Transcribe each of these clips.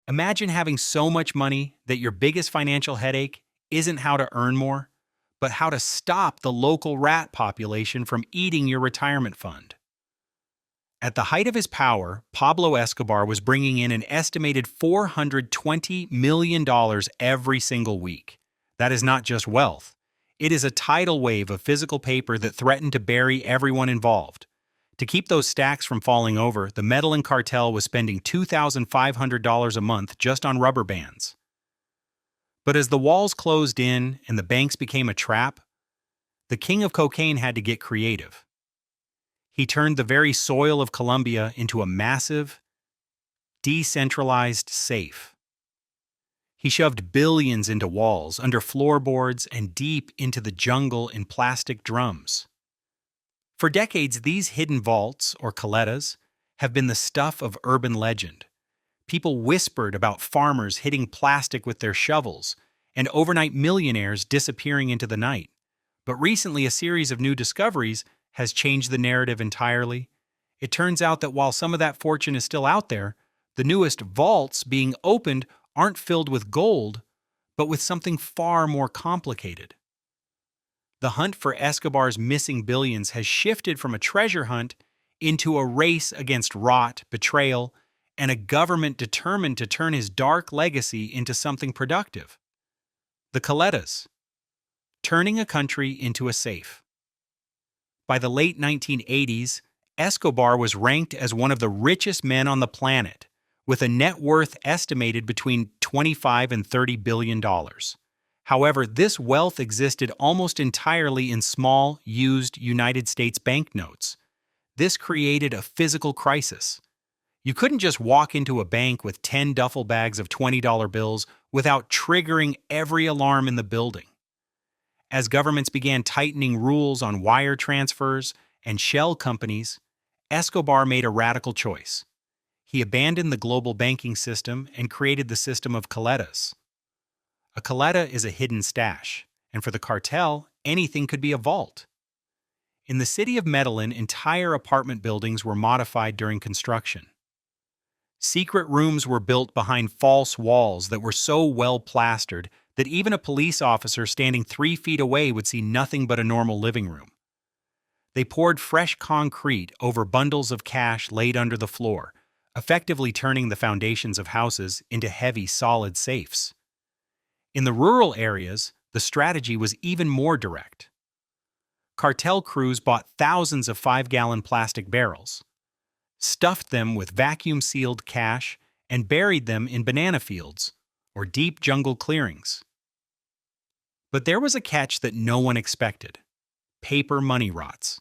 Imagine having so much money that your biggest financial headache isn't how to earn more, but how to stop the local rat population from eating your retirement fund. At the height of his power, Pablo Escobar was bringing in an estimated $420 million every single week. That is not just wealth. It is a tidal wave of physical paper that threatened to bury everyone involved. To keep those stacks from falling over, the Medellin cartel was spending $2,500 a month just on rubber bands. But as the walls closed in and the banks became a trap, the king of cocaine had to get creative. He turned the very soil of Colombia into a massive, decentralized safe. He shoved billions into walls, under floorboards, and deep into the jungle in plastic drums. For decades, these hidden vaults, or caletas, have been the stuff of urban legend. People whispered about farmers hitting plastic with their shovels and overnight millionaires disappearing into the night. But recently, a series of new discoveries has changed the narrative entirely. It turns out that while some of that fortune is still out there, the newest vaults being opened aren't filled with gold, but with something far more complicated. The hunt for Escobar's missing billions has shifted from a treasure hunt into a race against rot, betrayal, and a government determined to turn his dark legacy into something productive. The caletas, turning a country into a safe. By the late 1980s, Escobar was ranked as one of the richest men on the planet, with a net worth estimated between $25 and $30 billion. However, this wealth existed almost entirely in small, used United States banknotes. This created a physical crisis. You couldn't just walk into a bank with 10 duffel bags of $20 bills without triggering every alarm in the building. As governments began tightening rules on wire transfers and shell companies, Escobar made a radical choice. He abandoned the global banking system and created the system of caletas. A caleta is a hidden stash, and for the cartel, anything could be a vault. In the city of Medellin, entire apartment buildings were modified during construction. Secret rooms were built behind false walls that were so well plastered that even a police officer standing 3 feet away would see nothing but a normal living room. They poured fresh concrete over bundles of cash laid under the floor, effectively turning the foundations of houses into heavy, solid safes. In the rural areas, the strategy was even more direct. Cartel crews bought thousands of 5-gallon plastic barrels, stuffed them with vacuum-sealed cash, and buried them in banana fields or deep jungle clearings. But there was a catch that no one expected: paper money rots.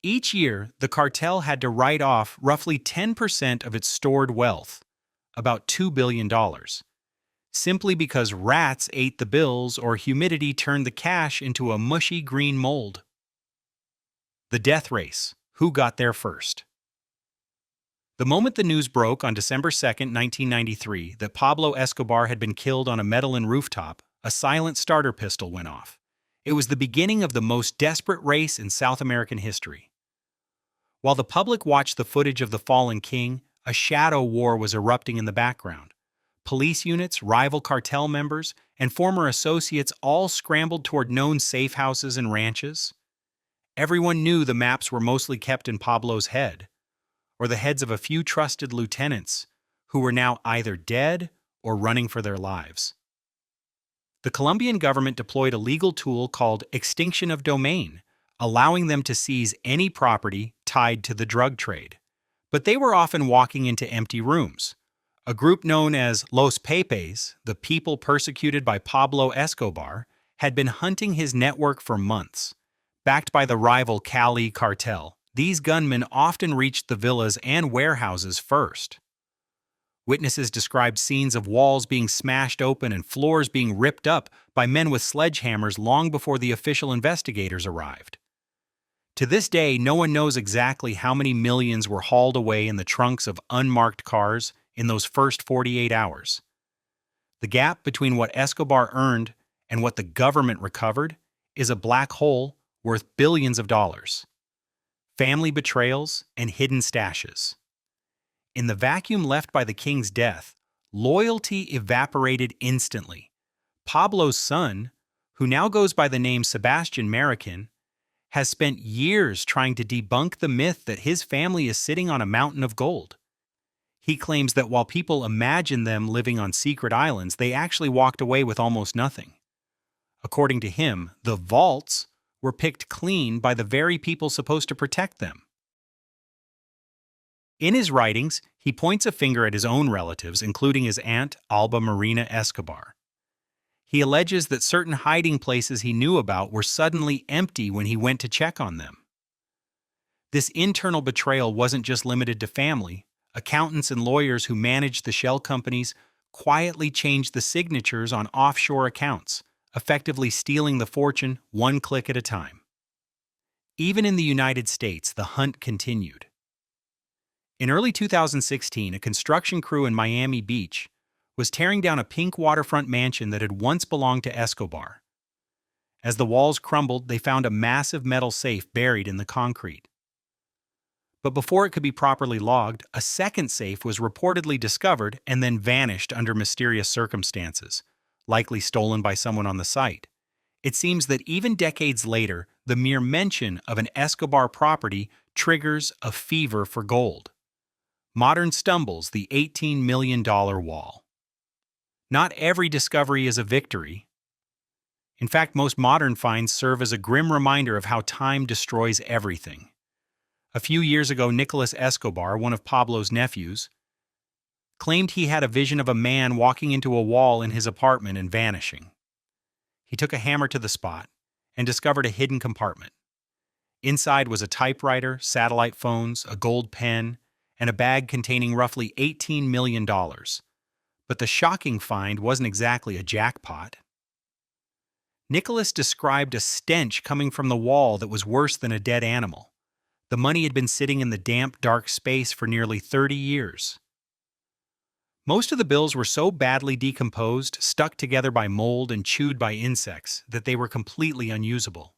Each year, the cartel had to write off roughly 10% of its stored wealth, about $2 billion, simply because rats ate the bills or humidity turned the cash into a mushy green mold. The death race: who got there first? The moment the news broke on December 2, 1993, that Pablo Escobar had been killed on a Medellin rooftop, a silent starter pistol went off. It was the beginning of the most desperate race in South American history. While the public watched the footage of the fallen king, a shadow war was erupting in the background. Police units, rival cartel members, and former associates all scrambled toward known safe houses and ranches. Everyone knew the maps were mostly kept in Pablo's head, or the heads of a few trusted lieutenants who were now either dead or running for their lives. The Colombian government deployed a legal tool called extinction of domain, allowing them to seize any property tied to the drug trade. But they were often walking into empty rooms. A group known as Los Pepes, the people persecuted by Pablo Escobar, had been hunting his network for months. Backed by the rival Cali cartel, these gunmen often reached the villas and warehouses first. Witnesses described scenes of walls being smashed open and floors being ripped up by men with sledgehammers long before the official investigators arrived. To this day, no one knows exactly how many millions were hauled away in the trunks of unmarked cars in those first 48 hours. The gap between what Escobar earned and what the government recovered is a black hole worth billions of dollars. Family betrayals and hidden stashes. in the vacuum left by the king's death, loyalty evaporated instantly. Pablo's son, who now goes by the name Sebastian Marican, has spent years trying to debunk the myth that his family is sitting on a mountain of gold. He claims that while people imagine them living on secret islands, they actually walked away with almost nothing. According to him, the vaults were picked clean by the very people supposed to protect them. In his writings, he points a finger at his own relatives, including his aunt, Alba Marina Escobar. He alleges that certain hiding places he knew about were suddenly empty when he went to check on them. This internal betrayal wasn't just limited to family. Accountants and lawyers who managed the shell companies quietly changed the signatures on offshore accounts, effectively stealing the fortune one click at a time. Even in the United States, the hunt continued. In early 2016, a construction crew in Miami Beach was tearing down a pink waterfront mansion that had once belonged to Escobar. As the walls crumbled, they found a massive metal safe buried in the concrete. But before it could be properly logged, a second safe was reportedly discovered and then vanished under mysterious circumstances, likely stolen by someone on the site. It seems that even decades later, the mere mention of an Escobar property triggers a fever for gold. Modern stumbles the $18 million wall. Not every discovery is a victory. In fact, most modern finds serve as a grim reminder of how time destroys everything. A few years ago, Nicolas Escobar, one of Pablo's nephews, claimed he had a vision of a man walking into a wall in his apartment and vanishing. He took a hammer to the spot and discovered a hidden compartment. Inside was a typewriter, satellite phones, a gold pen, and a bag containing roughly $18 million. But the shocking find wasn't exactly a jackpot. Nicholas described a stench coming from the wall that was worse than a dead animal. The money had been sitting in the damp, dark space for nearly 30 years. Most of the bills were so badly decomposed, stuck together by mold and chewed by insects, that they were completely unusable.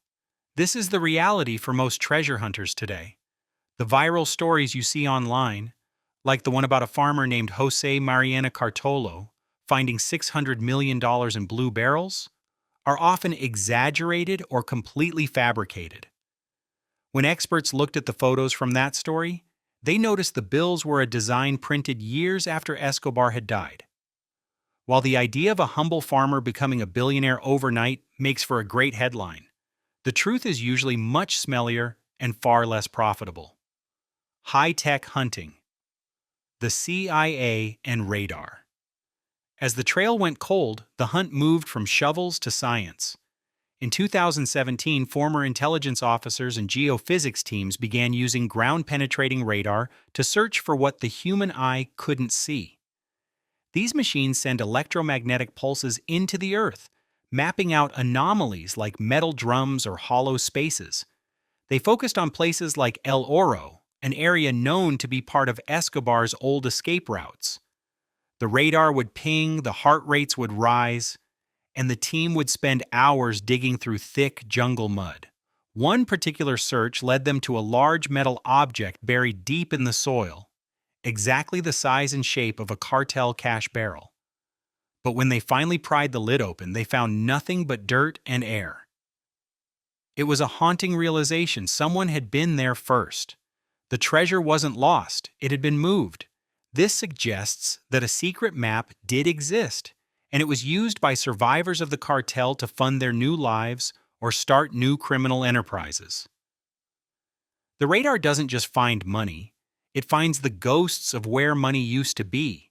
This is the reality for most treasure hunters today. The viral stories you see online, like the one about a farmer named Jose Mariana Cartolo finding $600 million in blue barrels, are often exaggerated or completely fabricated. When experts looked at the photos from that story, they noticed the bills were a design printed years after Escobar had died. While the idea of a humble farmer becoming a billionaire overnight makes for a great headline, the truth is usually much smellier and far less profitable. High-tech hunting. The CIA and radar. As the trail went cold, the hunt moved from shovels to science. In 2017, former intelligence officers and geophysics teams began using ground-penetrating radar to search for what the human eye couldn't see. These machines send electromagnetic pulses into the Earth, mapping out anomalies like metal drums or hollow spaces. They focused on places like El Oro, an area known to be part of Escobar's old escape routes. The radar would ping, the heart rates would rise, and the team would spend hours digging through thick jungle mud. One particular search led them to a large metal object buried deep in the soil, exactly the size and shape of a cartel cash barrel. But when they finally pried the lid open, they found nothing but dirt and air. It was a haunting realization. Someone had been there first. The treasure wasn't lost, it had been moved. This suggests that a secret map did exist, and it was used by survivors of the cartel to fund their new lives or start new criminal enterprises. The radar doesn't just find money, it finds the ghosts of where money used to be,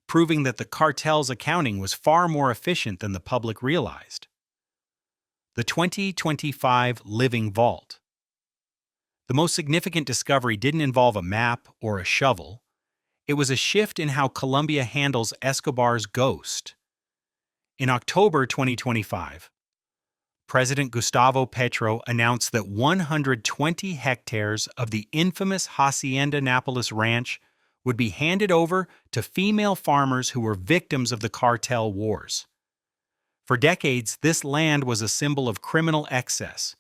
proving that the cartel's accounting was far more efficient than the public realized. The 2025 Living Vault. The most significant discovery didn't involve a map or a shovel. It was a shift in how Colombia handles Escobar's ghost. In October 2025, President Gustavo Petro announced that 120 hectares of the infamous Hacienda Nápoles Ranch would be handed over to female farmers who were victims of the cartel wars. For decades, this land was a symbol of criminal excess,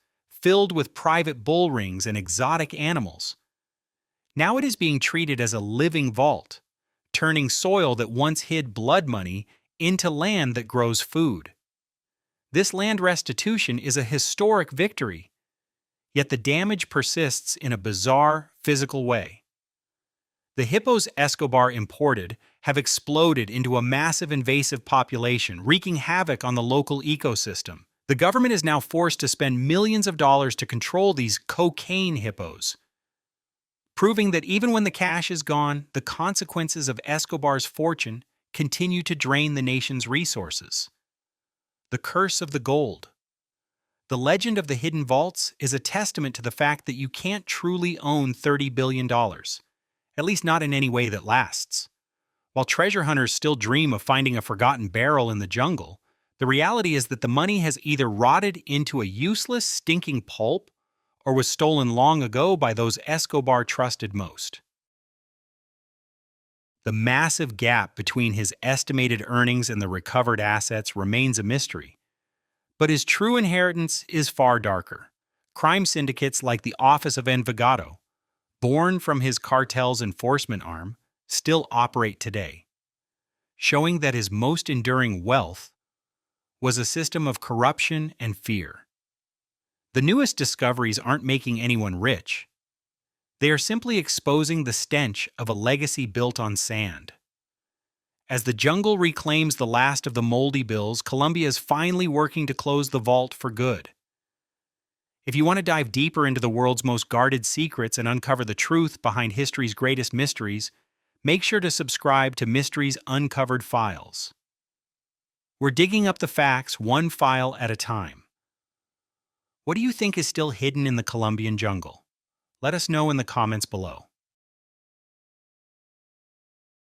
filled with private bull rings and exotic animals. Now it is being treated as a living vault, turning soil that once hid blood money into land that grows food. This land restitution is a historic victory, yet the damage persists in a bizarre, physical way. The hippos Escobar imported have exploded into a massive invasive population, wreaking havoc on the local ecosystem. The government is now forced to spend millions of dollars to control these cocaine hippos, proving that even when the cash is gone, the consequences of Escobar's fortune continue to drain the nation's resources. The curse of the gold. The legend of the hidden vaults is a testament to the fact that you can't truly own $30 billion, at least not in any way that lasts. While treasure hunters still dream of finding a forgotten barrel in the jungle, the reality is that the money has either rotted into a useless, stinking pulp or was stolen long ago by those Escobar trusted most. The massive gap between his estimated earnings and the recovered assets remains a mystery. But his true inheritance is far darker. Crime syndicates like the Office of Envigado, born from his cartel's enforcement arm, still operate today, showing that his most enduring wealth was a system of corruption and fear. The newest discoveries aren't making anyone rich. They are simply exposing the stench of a legacy built on sand. As the jungle reclaims the last of the moldy bills, Colombia is finally working to close the vault for good. If you want to dive deeper into the world's most guarded secrets and uncover the truth behind history's greatest mysteries, make sure to subscribe to Mysteries Uncovered Files. We're digging up the facts one file at a time. What do you think is still hidden in the Colombian jungle? Let us know in the comments below.